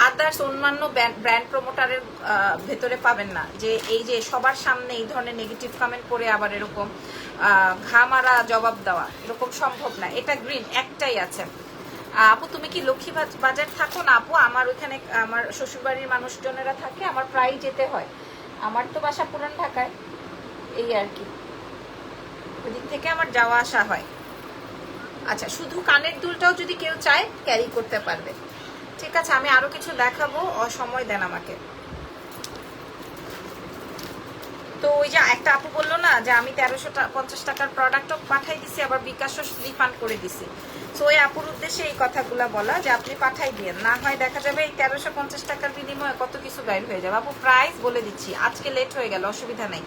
[SPEAKER 1] আদার্স অন্যান্য ব্র্যান্ড প্রমোটারের ভেতরে পাবেন না, যে এই যে সবার সামনে এই ধরনের নেগেটিভ কমেন্ট করে আবার এরকম ঘামারা জবাব দেওয়া, এরকম সম্ভব না। এটা গ্রিন একটাই আছে। আপু তুমি কি লক্ষ্মী বাজার থাকো? না আপু, আমার ওইখানে আমার শ্বশুরবাড়ির মানুষজনেরা থাকে, আমার প্রায় যেতে হয়। আমার তো বাসা পুরান ঢাকায়, এই আর কি, ওদিক থেকে আমার যাওয়া আসা হয়। আচ্ছা শুধু কানের দুলটাও যদি কেউ চায় ক্যারি করতে পারবে, ঠিক আছে? আমি আরো কিছু দেখাবো, সময় দেন আমাকে। তো ওই যে একটা আপু বললো না যে আমি 1350 টাকার প্রোডাক্টও পাঠাই দিছি, আবার বিকাশও রিফান্ড করে দিছি। তো ওই আপুর উদ্দেশ্যে এই কথাগুলো বলা যে আপনি পাঠাই দিয়েন, না হয় দেখা যাবে এই 1350 টাকার বিনিময়ে কত কিছু গাইড হয়ে যাবে। আপু প্রাইস বলে দিচ্ছি, আজকে লেট হয়ে গেল, অসুবিধা নেই।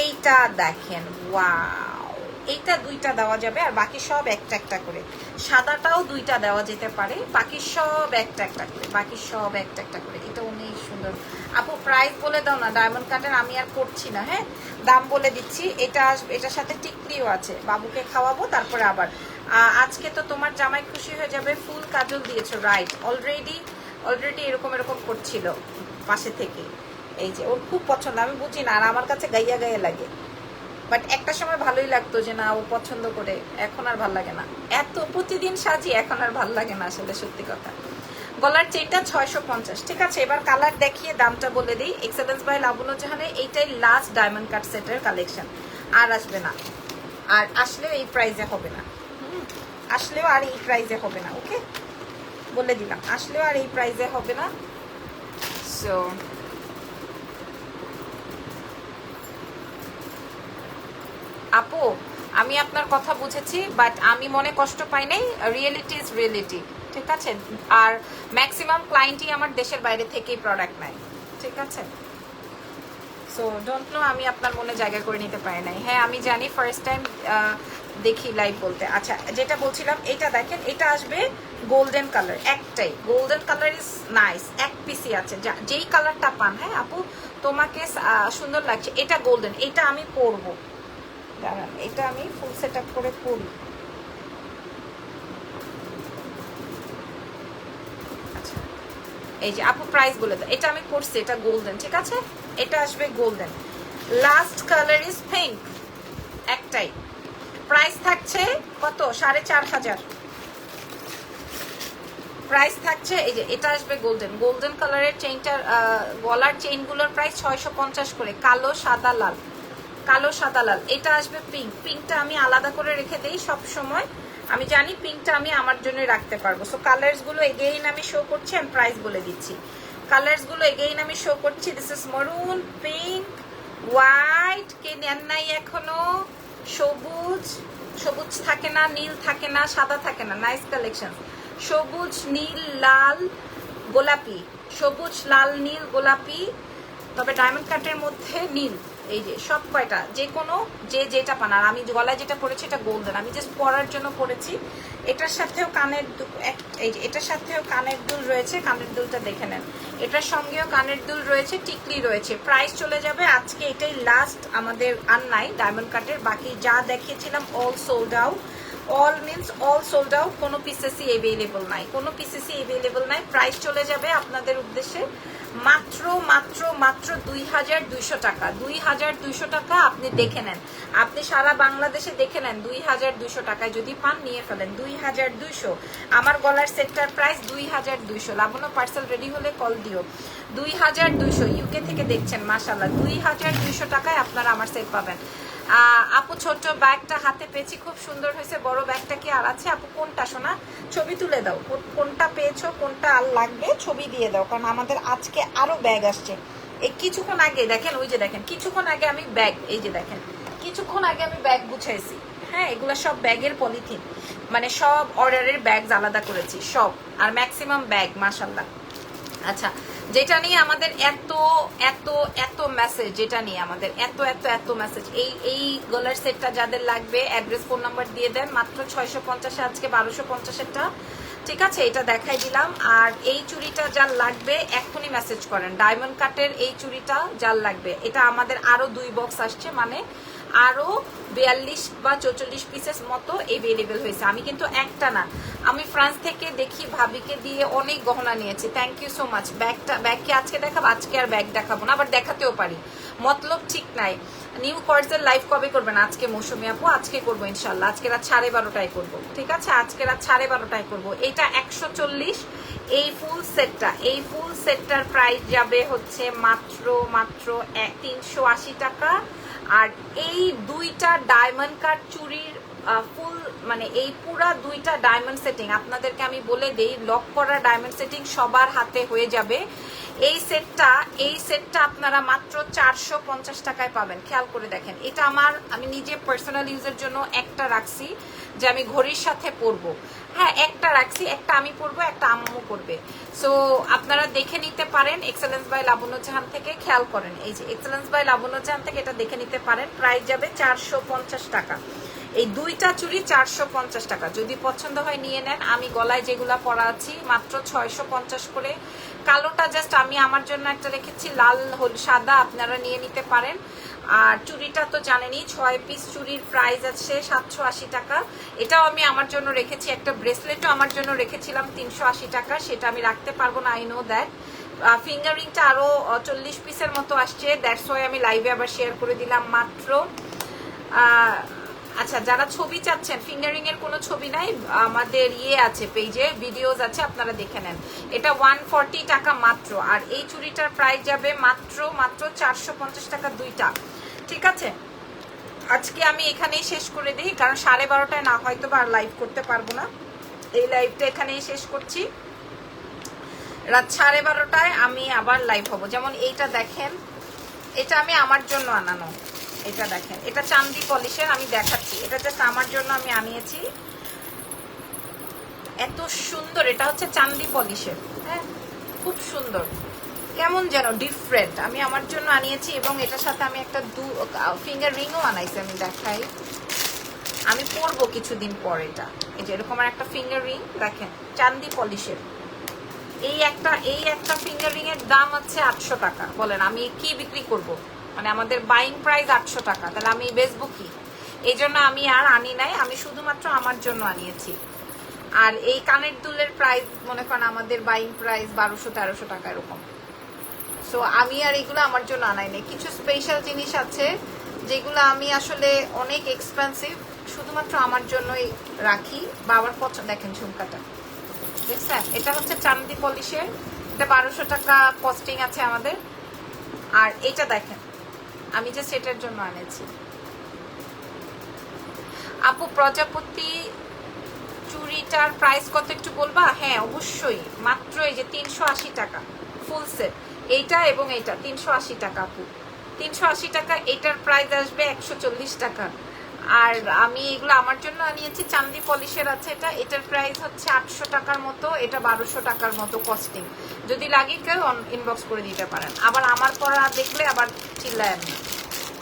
[SPEAKER 1] এইটা দেখেন, ওয়াও, এইটা 2টা দেওয়া যাবে, আর বাকি সব একটা একটা করে। সাদাটাও 2টা দেওয়া যেতে পারে, বাকি সব একটা একটা করে, বাকি সব একটা একটা করে। এটা অনেক সুন্দর। আপু প্রাইস বলে দাও না, ডায়মন্ড কাটের আমি আর করছি না। হ্যাঁ দাম বলে দিচ্ছি, এটা আসবে, এটার সাথে টিকলিও আছে, বাবুকে খাওয়াবো তারপরে আবার। আজকে তো তোমার জামাই খুশি হয়ে যাবে, ফুল কাজল দিয়েছো, রাইট? অলরেডি এরকম করছিল পাশে থেকে, এই যে ওর খুব পছন্দ, আমি বুঝি না, আর আমার কাছে গাইয়া লাগে। বাট একটা সময় ভালোই লাগতো যে না ও পছন্দ করে, এখন আর ভাল লাগে না। এত প্রতিদিন সাজি, এখন আর ভাল লাগে না আসলে, সত্যি কথা। গলার চেনটা 650। ঠিক আছে, এবার কালার দেখিয়ে দামটা বলে দিই। এক্সেলেন্স বাই লাবণ্য জাহানে এইটাই লাস্ট ডায়মন্ড কাট সেটের কালেকশন, আর আসবে না, আর আসলেও এই প্রাইসে হবে না। আসলেও আর এই প্রাইসে হবে না, ওকে বলে দিলাম, আসলেও আর এই প্রাইসে হবে না। সো আপু, আমি আপনার কথা বুঝেছি, বাট আমি মনে কষ্ট পাই নাই। রিয়েলিটি ইজ রিয়েলিটি, ঠিক আছে। আর ম্যাক্সিমাম ক্লায়েন্টই আমার দেশের বাইরে থেকেই প্রোডাক্ট নেয়, ঠিক আছে। সো ডোন্ট নো আমি আপনার মনে জায়গা করে নিতে পারি নাই। হ্যাঁ আমি জানি, ফার্স্ট টাইম দেখি লাইভ বলতে। আচ্ছা যেটা বলছিলাম, এটা দেখেন, এটা আসবে গোল্ডেন কালার, একটাই গোল্ডেন কালার ইজ নাইস, এক পিসি আছে, যেই কালারটা পান। হ্যাঁ আপু তোমাকে সুন্দর লাগছে, এটা গোল্ডেন, এটা আমি পরবো, দাঁড়ান এটা আমি ফুল সেট আপ করে পরি। আচ্ছা এই যে আপু প্রাইস বলে দাও, এটা আমি পরছি, এটা গোল্ডেন, ঠিক আছে, এটা আসবে golden. Last colour is pink, একটাই। প্রাইস থাকছে কত? 4500 প্রাইস থাকছে। এই যে এটা আসবে গোল্ডেন, গোল্ডেন কালারের চেইনটার গলার চেইনগুলোর প্রাইস 650 করে, কালো সাদা লাল, কালো সাদা লাল। এটা আসবে পিঙ্ক, পিঙ্কটা আমি আলাদা করে রেখে দেই সব সময়, আমি জানি পিঙ্কটা আমি আমার জন্য রাখতে পারবো। সো কালার্স গুলো এগেইন আমি শো করছি, আমি প্রাইস বলে দিচ্ছি। কালার্স গুলো এগেইন আমি শো করছি, this is maroon, pink, white, কে নেন নাই এখনো, সবুজ, সবুজ থাকে না, নীল থাকে না, সাদা থাকে না, নাইস কালেকশন। সবুজ, নীল, লাল, গোলাপি, সবুজ, লাল, নীল, গোলাপি, তবে ডায়মন্ড কাটের মধ্যে নীল। এই যে সব কয়টা, যে কোনো যে যেটা পান। আর আমি গলায় যেটা পরেছি এটা গোল্ডেন, আমি জাস্ট পরার জন্য পরেছি। এটার সাথেও কানের এই যে এটার সাথেও কানের দুল রয়েছে, কানের দুলটা দেখে নেন। এটার সঙ্গেও কানের দুল রয়েছে, টিকলি রয়েছে। প্রাইস চলে যাবে আজকে, এটাই লাস্ট আমাদের আর নাই ডায়মন্ড কাটের। বাকি যা দেখিয়েছিলাম all sold out, all means all sold out, কোনো পিসেসই এভেলেবল নাই, কোনো পিসেসই এভেলেবল নাই। প্রাইস চলে যাবে আপনাদের উদ্দেশ্যে মাত্র মাত্র মাত্র 2200 টাকা, 2200 টাকা। আপনি দেখে নেন, আপনি সারা বাংলাদেশে দেখে নেন, 2200 টাকায় যদি পান নিয়ে ফেলেন। 2200 আমার গলার সেটটার প্রাইস 2200। লাবণ্য পার্সেল রেডি হলে কল দিও। 2200 ইউকে থেকে দেখছেন, মাশাআল্লাহ 2200 টাকায় আপনারা আমার সেট পাবেন। আপু ছোট ব্যাগটা হাতে পেয়েছি, খুব সুন্দর হয়েছে। বড় ব্যাগটা কি আর আছে আপু? কোনটা সোনা? ছবি তুলে দাও, কোনটা পেয়েছো, কোনটা আর লাগবে ছবি দিয়ে দাও, কারণ আমাদের আজকে আরো ব্যাগ আসছে। এই কিছুক্ষণ আগে দেখেন, ওই যে দেখেন, কিছুক্ষণ আগে আমি ব্যাগ, এই যে দেখেন কিছুক্ষণ আগে আমি ব্যাগ গুছাইছি। হ্যাঁ এগুলা সব ব্যাগের পলিথিন, মানে সব অর্ডারের ব্যাগ আলাদা করেছি সব, আর ম্যাক্সিমাম ব্যাগ মাশাআল্লাহ। আচ্ছা যেটা নিয়ে আমাদের এত এত এত মেসেজ, যেটা নিয়ে আমাদের এত এত এত মেসেজ, এই গলার সেটটা যাদের লাগবে অ্যাড্রেস ফোন নাম্বার দিয়ে দেন। মাত্র 650, আজকে 1250-এরটা, ঠিক আছে, এটা দেখাই দিলাম। আর এই চুড়িটা যার লাগবে এখনই মেসেজ করেন, ডায়মন্ড কাটের এই চুড়িটা যার লাগবে। এটা আমাদের আরো 2 বক্স আসছে, মানে আরো 42 বা 44 পিসেস মতো এভেলেবেল হয়েছে। আমি কিন্তু একটা না, আমি ফ্রান্স থেকে দেখি ভাবিকে দিয়ে অনেক গহনা নিয়েছি। Thank you so much. ব্যাগকে আজকে দেখাবো, আজকে আর ব্যাগ দেখাবো না, আবার দেখাতেও পারি, মতলব ঠিক নাই। নিউ কোর্সের লাইভ কবে করবেন? আজকে মৌসুমি আপু, আজকে করবো ইনশাল্লাহ, আজকে রাত 12:30টায় করবো, ঠিক আছে, আজকে রাত 12:30টায় করবো। এটা 140, এই ফুল সেটটা, এই ফুল সেটটার প্রাইস যাবে হচ্ছে মাত্র মাত্র 380 টাকা। আর এই দুইটা ডায়মন্ড কাট চুড়ির ফুল, মানে এই পুরা দুইটা ডায়মন্ড সেটিং আপনাদেরকে আমি বলে দেই, লক করা ডায়মন্ড সেটিং সবার হাতে হয়ে যাবে। এই সেটটা আপনারা মাত্র 450 টাকায় পাবেন। খেয়াল করে দেখেন, এটা আমি নিজে পার্সোনাল ইউজের জন্য একটা রাখছি, যে আমি ঘড়ির সাথে পরবো। হ্যাঁ একটা রাখছি, একটা আমি পরবো, একটা আম্মু পরবে। সো আপনারা দেখে নিতে পারেন এক্সেলেন্স বাই লাবণ্য জাহান থেকে। খেয়াল করেন, এই যে এক্সেলেন্স বাই লাবণ্য জাহান থেকে এটা দেখে নিতে পারেন। প্রাইস যাবে 450 টাকা। এই দুইটা চুড়ি 450 টাকা। যদি পছন্দ হয় নিয়ে নেন। আমি গলায় যেগুলা পরা আছি মাত্র 650 করে। কালোটা জাস্ট আমি আমার জন্য একটা রেখেছি, লাল সাদা আপনারা নিয়ে নিতে পারেন। আর চুড়িটা তো জানেনই, 6 পিস চুড়ির প্রাইস আছে 780 টাকা। এটাও আমি আমার জন্য রেখেছি। একটা ব্রেসলেটও আমার জন্য রেখেছিলাম 380 টাকা, সেটা আমি রাখতে পারবো না, আই নো দ্যাট। ফিঙ্গারিংটা আরো 40 পিসের মতো আসছে, দ্যাটস ওয়াই আমি লাইভে আবার শেয়ার করে দিলাম। মাত্র আচ্ছা, যারা ছবি চাচ্ছেন, ফিঙ্গারিং এর কোনো ছবি নাই, আমাদের আছে পেজে ভিডিওস আছে, আপনারা দেখে নেন। এটা 140 টাকা মাত্র। আর এই চুড়িটার প্রাইস যাবে মাত্র 450 টাকা দুইটা। ঠিক আছে, আজকে আমি এখানেই শেষ করে দিই, কারণ 12:30টায় না হয়তো বা আর লাইভ করতে পারবো না। এই লাইভটা এখানেই শেষ করছি। রাত 12:30টায় আমি আবার লাইভ হব। যেমন এইটা দেখেন, এটা আমি আমার জন্য আনানো। এটা দেখেন, এটা চান্দি পলিশের, আমি দেখাচ্ছি। এটা জাস্ট আমার জন্য আমি আনিয়েছি। এত সুন্দর, এটা হচ্ছে চান্দি পলিশের। হ্যাঁ, খুব সুন্দর, কেমন যেন ডিফারেন্ট। আমি আমার জন্য আনিয়েছি এবং এটার সাথে আমি একটা ফিঙ্গার রিংও আনাইছি। আমি দেখাই, আমি পরবো কিছুদিন পর। এটা এই যে এরকম একটা ফিঙ্গার রিং দেখেন, চান্দি পলিশের। এই একটা ফিঙ্গার রিং এর দাম হচ্ছে 800 টাকা। বলেন আমি কি বিক্রি করব? মানে আমাদের বাইং প্রাইস 800 টাকা, তাহলে আমি বেচবো কি? এই জন্য আমি আর আনি নাই, আমি শুধুমাত্র আমার জন্য আনিয়েছি। আর এই কানের দুলের প্রাইস মনে করেন আমাদের বাইং প্রাইস 1200-1300 টাকা এরকম। সো আমি আর এগুলো আমার জন্য আনাই নাই। কিছু স্পেশাল জিনিস আছে যেগুলো আমি আসলে অনেক এক্সপেন্সিভ, শুধুমাত্র আমার জন্যই রাখি। বা আমার পছন্দ। দেখেন ঝুমকাটা দেখছেন, এটা হচ্ছে চান্দি পলিশের, এটা 1200 টাকা কস্টিং আছে আমাদের। আর এটা দেখেন, আমি যে সেটের জন্য আনেছি। আপু প্রজাপতি চুড়িটার প্রাইস কত একটু বলবা? হ্যাঁ অবশ্যই, মাত্র এই যে 380 টাকা ফুল সেট। এইটা এবং এইটা 380 টাকা আপু, 380 টাকা। এটার প্রাইস আসবে 140 টাকা। আর আমি এগুলো আমার জন্য আনিয়েছি, চান্দি পলিশের আছে এটা। এটার প্রাইস হচ্ছে 800 টাকার মতো, এটা 1200 টাকার মতো কস্টিং। যদি লাগে কেউ ইনবক্স করে দিতে পারেন। আবার আমার পড়া দেখলে আবার চিল্লায় আমি।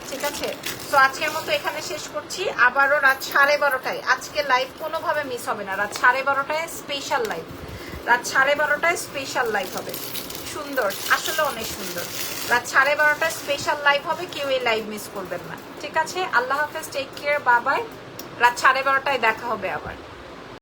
[SPEAKER 1] ঠিক আছে, তো আজকের মতো এখানে শেষ করছি। আবারও রাত 12:30টায় আজকে লাইভ কোনোভাবে মিস হবে না। রাত 12:30টায় স্পেশাল লাইভ, রাত 12:30টায় স্পেশাল লাইভ হবে। সুন্দর, আসলে অনেক সুন্দর। রাত 12:30টায় স্পেশাল লাইভ হবে, কেউ এই লাইভ মিস করবেন না। ঠিক আছে, আল্লাহ হাফেজ, টেক কেয়ার, বাবাই। রাত 12:30টায় দেখা হবে আবার।